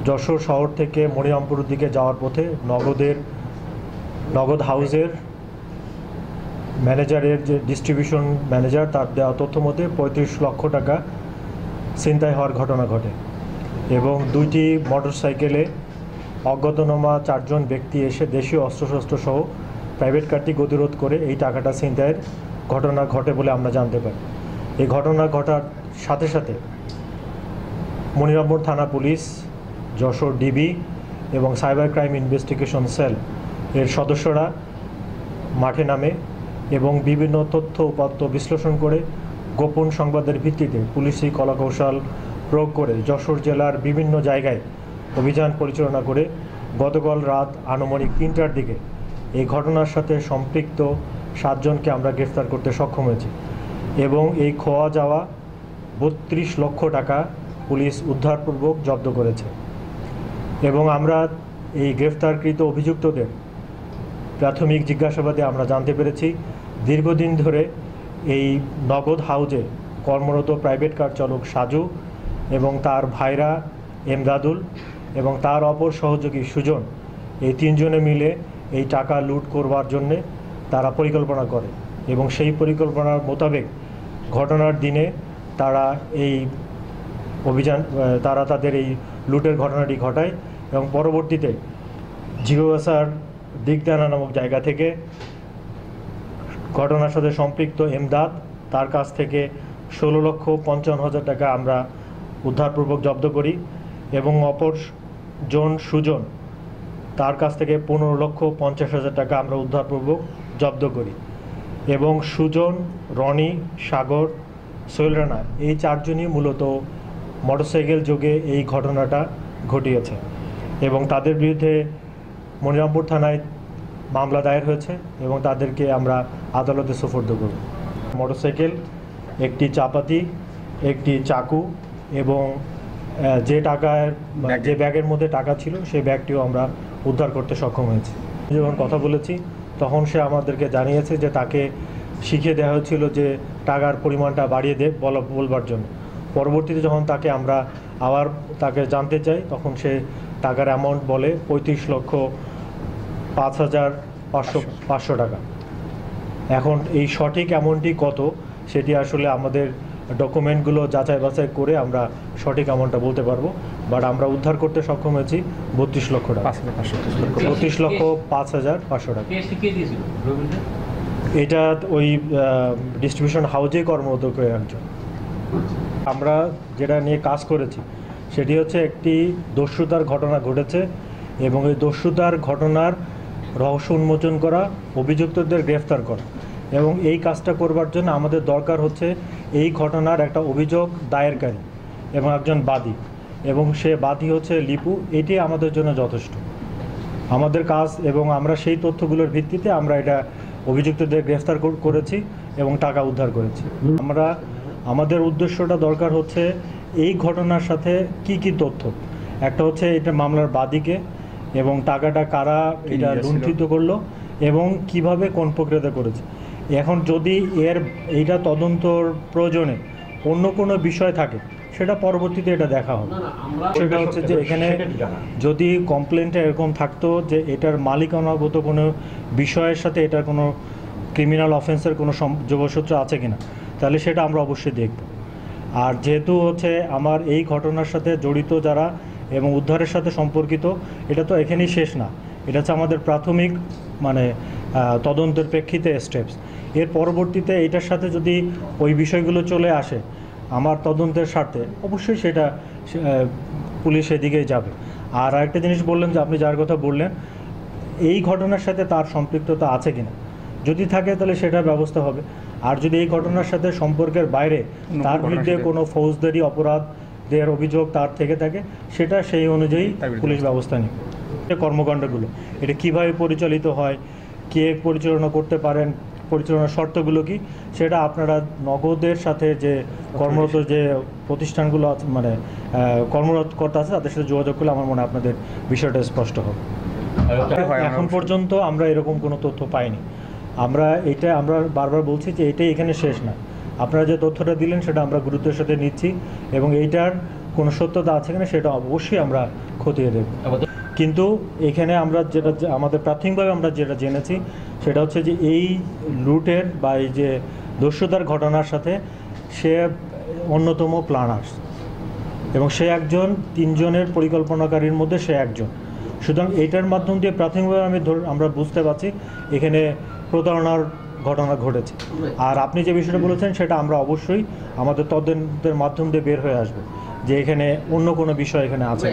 যশোর শহর থেকে মনিরামপুরের দিকে যাওয়ার পথে নগদ হাউসের ম্যানেজারের যে ডিস্ট্রিবিউশন ম্যানেজার তার দেওয়া তথ্য মতে ৩৫ লক্ষ টাকা ছিনতাই হওয়ার ঘটনা ঘটে এবং 2টি মোটরসাইকেলে অজ্ঞাতনামা 4 জন ব্যক্তি এসে দেশীয় অস্ত্রশস্ত্র সহ প্রাইভেট কারটি গতিরোধ করে এই টাকাটা ছিনতাইয়ের ঘটনা ঘটে বলে আমরা জানতে পারি। এই ঘটনা ঘটার সাথে সাথে মনিরামপুর থানা পুলিশ, যশোর ডিবি এবং সাইবার ক্রাইম ইনভেস্টিগেশন সেল এর সদস্যরা মাঠে নামে এবং বিভিন্ন তথ্য উপাত্ত বিশ্লেষণ করে গোপন সংবাদের ভিত্তিতে পুলিশি কলাকৌশল প্রয়োগ করে যশোর জেলার বিভিন্ন জায়গায় অভিযান পরিচালনা করে গতকাল রাত আনুমানিক 3টার দিকে এই ঘটনার সাথে সম্পৃক্ত 7 জনকে আমরা গ্রেফতার করতে সক্ষম হয়েছি এবং এই খোয়া যাওয়া 32 লক্ষ টাকা পুলিশ উদ্ধারপূর্বক জব্দ করেছে এবং আমরা এই গ্রেফতারকৃত অভিযুক্তদের প্রাথমিক জিজ্ঞাসাবাদে আমরা জানতে পেরেছি দীর্ঘদিন ধরে এই নগদ হাউজে কর্মরত প্রাইভেট কার চালক সাজু এবং তার ভাইরা এমদাদুল এবং তার অপর সহযোগী সুজন, এই 3 জনে মিলে এই টাকা লুট করবার জন্যে তারা পরিকল্পনা করে এবং সেই পরিকল্পনার মোতাবেক ঘটনার দিনে তারা তাদের এই লুটের ঘটনাটি ঘটায় এবং পরবর্তীতে জিওএসআর দিগদানা নামক জায়গা থেকে ঘটনার সাথে সম্পৃক্ত এমদাদ তার কাছ থেকে 16,55,000 টাকা আমরা উদ্ধারপূর্বক জব্দ করি এবং অপর জন সুজন তার কাছ থেকে 15,50,000 টাকা আমরা উদ্ধারপূর্বক জব্দ করি এবং সুজন, রনি, সাগর, সোহেল রানা এই 4 জনই মূলত মোটরসাইকেল যোগে এই ঘটনাটা ঘটিয়েছে এবং তাদের বিরুদ্ধে মনিরামপুর থানায় মামলা দায়ের হয়েছে এবং তাদেরকে আমরা আদালতে সোপর্দ করব। মোটরসাইকেল, একটি চাপাতি, একটি চাকু এবং যে ব্যাগের মধ্যে টাকা ছিল সেই ব্যাগটিও আমরা উদ্ধার করতে সক্ষম হয়েছি। যখন কথা বলেছি তখন সে আমাদেরকে জানিয়েছে যে তাকে শিখিয়ে দেওয়া হয়েছিল যে টাকার পরিমাণটা বাড়িয়ে বলবার জন্য। পরবর্তীতে যখন আমরা আবার তাকে জানতে চাই তখন সে টাকার অ্যামাউন্ট বলে 35,05,500 টাকা। এখন এই সঠিক অ্যামাউন্টটি কত সেটি আসলে আমাদের ডকুমেন্টগুলো যাচাই বাছাই করে আমরা সঠিক অ্যামাউন্টটা বলতে পারবো, বাট আমরা উদ্ধার করতে সক্ষম হয়েছি 32 লক্ষ টাকা, 32,05,500 টাকা। এটা ওই ডিস্ট্রিবিউশন হাউজে কর্মরত করে একজন। আমরা যেটা নিয়ে কাজ করেছি সেটি হচ্ছে একটি দস্যুতার ঘটনা ঘটেছে এবং এই দস্যুতার ঘটনার রহস্য উন্মোচন করা, অভিযুক্তদের গ্রেফতার করা এবং এই কাজটা করবার জন্য আমাদের দরকার হচ্ছে এই ঘটনার একটা অভিযোগ দায়েরকারী এবং একজন বাদী এবং সে বাদী হচ্ছে লিপু। এটি আমাদের জন্য যথেষ্ট আমাদের কাজ এবং আমরা সেই তথ্যগুলোর ভিত্তিতে আমরা এটা অভিযুক্তদের গ্রেফতার করেছি এবং টাকা উদ্ধার করেছি। আমাদের উদ্দেশ্যটা দরকার হচ্ছে এই ঘটনার সাথে কি তথ্য, একটা হচ্ছে এটা মামলার বাদীকে এবং টাকাটা কারা এটা লুণ্ঠিত করলো এবং কিভাবে কোন প্রক্রিয়াতে করেছে। এখন যদি এইটা তদন্তর প্রয়োজনে অন্য কোনো বিষয় থাকে সেটা পরবর্তীতে এটা দেখা হবে। সেটা হচ্ছে যে এখানে যদি কমপ্লেনটা এরকম থাকতো যে এটার মালিকানাগত কোনো বিষয়ের সাথে এটার কোনো ক্রিমিনাল অফেন্সের কোনো যোগসূত্র আছে কিনা তাহলে সেটা আমরা অবশ্যই দেখব। আর যেহেতু হচ্ছে আমার এই ঘটনার সাথে জড়িত যারা এবং উদ্ধারের সাথে সম্পর্কিত, এটা তো এখানেই শেষ না, এটা হচ্ছে আমাদের প্রাথমিক তদন্তের প্রেক্ষিতে স্টেপস। এর পরবর্তীতে এটার সাথে যদি ওই বিষয়গুলো চলে আসে আমার তদন্তের স্বার্থে অবশ্যই সেটা পুলিশ এদিকেই যাবে। আর আরেকটা জিনিস বললেন যে আপনি যার কথা বললেন এই ঘটনার সাথে তার সম্পৃক্ততা আছে কিনা, যদি থাকে তাহলে সেটার ব্যবস্থা হবে। আর যদি এই ঘটনার সাথে সম্পর্কের বাইরে তার বিরুদ্ধে কোনো ফৌজদারি অপরাধের অভিযোগ তার থেকে থাকে সেটা সেই অনুযায়ী পুলিশ ব্যবস্থা নেবে। কর্মকাণ্ডগুলো এটা কিভাবে পরিচালিত হয়, কে পরিচালনা করতে পারেন, পরিচালনার শর্তগুলো কি, সেটা আপনারা নগদের সাথে যে কর্মরত যে প্রতিষ্ঠানগুলো আছে মানে কর্মরতকর্তা আছে তাদের সাথে যোগাযোগ করলে আমার মনে হয় আপনাদের বিষয়টা স্পষ্ট হবে। এখন পর্যন্ত আমরা এরকম কোনো তথ্য পাইনি। আমরা বারবার বলছি যে এটাই এখানে শেষ না। আপনারা যে তথ্যটা দিলেন সেটা আমরা গুরুত্বের সাথে নিচ্ছি এবং এইটার কোনো সত্যতা আছে কিনা সেটা অবশ্যই আমরা খতিয়ে দেখব। কিন্তু এখানে আমরা যেটা আমাদের প্রাথমিকভাবে আমরা যেটা জেনেছি সেটা হচ্ছে যে এই লুটের বা এই যে দস্যুতার ঘটনার সাথে সে অন্যতম প্ল্যানার এবং সে একজন 3 জনের পরিকল্পনাকারীর মধ্যে সে একজন। সুতরাং এইটার মাধ্যম দিয়ে প্রাথমিকভাবে আমরা বুঝতে পারছি এখানে প্রতারণার ঘটনা ঘটেছে। আর আপনি যে বিষয়টা বলেছেন সেটা আমরা অবশ্যই আমাদের তদন্তের মাধ্যম দিয়ে বের হয়ে আসবো যে এখানে অন্য কোনো বিষয় এখানে আছে।